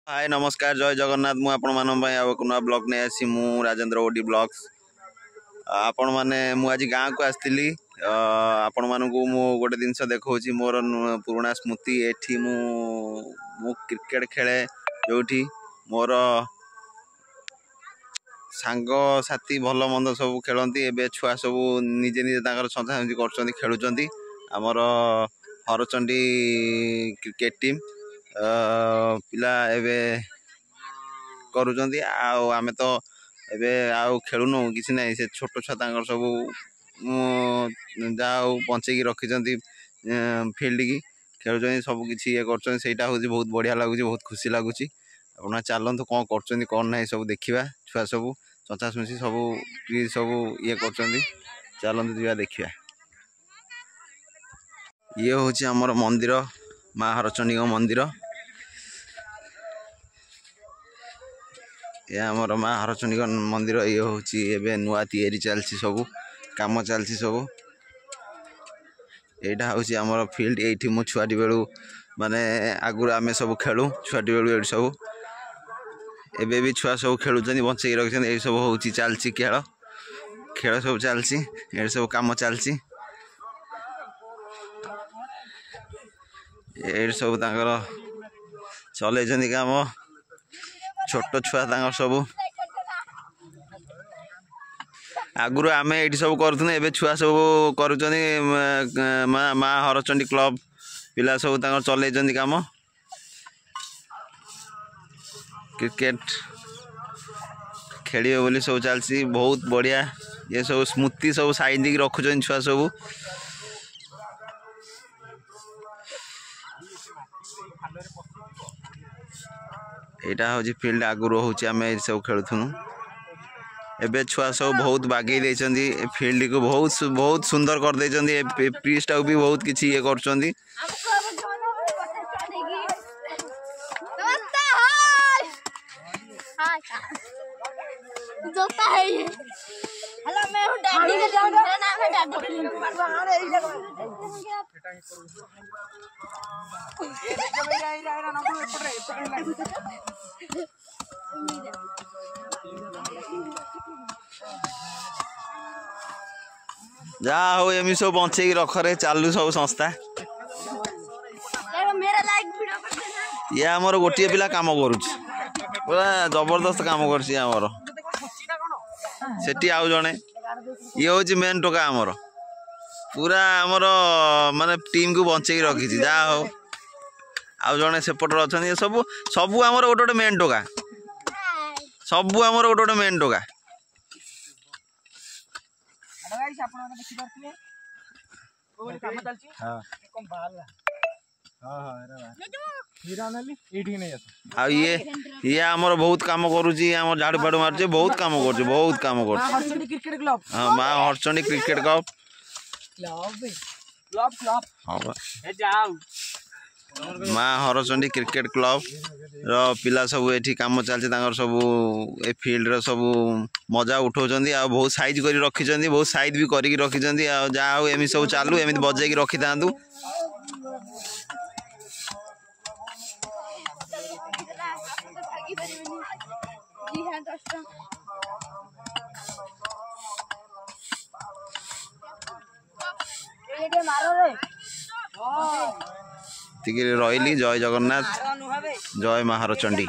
हाय नमस्कार जय जगन्नाथ मु आपण मान नुआ ब्लॉग नहीं आसी मु राजेंद्र ओडी ब्लॉग्स आपण माने मु आज गाँव को आसती आपण मानू मु गोटे जिनस देखा मोर पुराणा स्मृति एठी मु क्रिकेट खेले जो मोर सांग साथी भल मंद सब खेलती एवं छुआ सब निजे निजे सजासजी कर खेलुंट आमर हरचंडी क्रिकेट टीम पिला एबे करुँच आमे तो एबे आउ खेलुनु किसी ना से छोट छुआ सब जहाँ बंचे रखिंट फिल्ड की खेल सब किसी ये करटा हूँ बहुत बढ़िया लगुच बहुत खुशी लगुच अपना चलतु कौन कर कौन ना सब देखा छुआ सब चंचाशुंची सब सब ये कर चलतु जा देखा ये हूँ आमर मंदिर माँ हरचंडी मंदिर ये आमर माँ हरचंडी मंदिर ये हूँ एवं नुआ तैयारी चलती सब कम चलती सब यहाँ हूँ आमर फिल्ड ये मु छुआटी बेलू माने आगुरी आम सब खेलु छुआटी बेलू ये सब एबे भी छुआ सब खेलुं बंचे रखिंट ये सब हूँ चलती खेल खेल सब चलती ये सब कम चलती ये सब चल कम छोट छुआ सब आगुरी आम ये सब करूँ एवं छुआ सब कर माँ हरचंडी क्लब पिला सब चल कम क्रिकेट खेल बोली सब चलती बहुत बढ़िया ये सब स्मृति सब साइड रखुन छुआ सब यहाँ हूँ फिल्ड आगुरी हूँ आम सब खेलुनु एबे छुआ सब बहुत बागे देती फिल्ड को बहुत बहुत सुंदर कर देते पिच टाक भी बहुत किसी ये कर जहाँ हो एम सब बंचे रखरे चालू सब संस्था ये आमर गोटे पिला काम करुच पूरा जबरदस्त काम कर आउ जड़े ये हूँ मेन टोका आमर पूरा आमर माने टीम को बंचे रखी जहाँ हो आउ जड़े सेपटर अच्छा ये सब सब आमर गोटे गोटे मेन टोका सब आमर गोटे गोटे मेन टोका ये आमर बहुत काम करुँची आम झाड़ू फाड़ू मार्चे बहुत काम कर बहुत काम कर माँ हरचंडी क्रिकेट क्लब माँ हरचंडी क्रिकेट क्लब पिला सब ये कम चलती सब ए फिल्ड सब मजा उठाऊँ आ बहुत साइज कर रखी बहुत साइज भी करके रखी जहाँ हूँ एम सब चालू एम बजे रखी था रही जय जगन्नाथ जय माँ हरचंडी।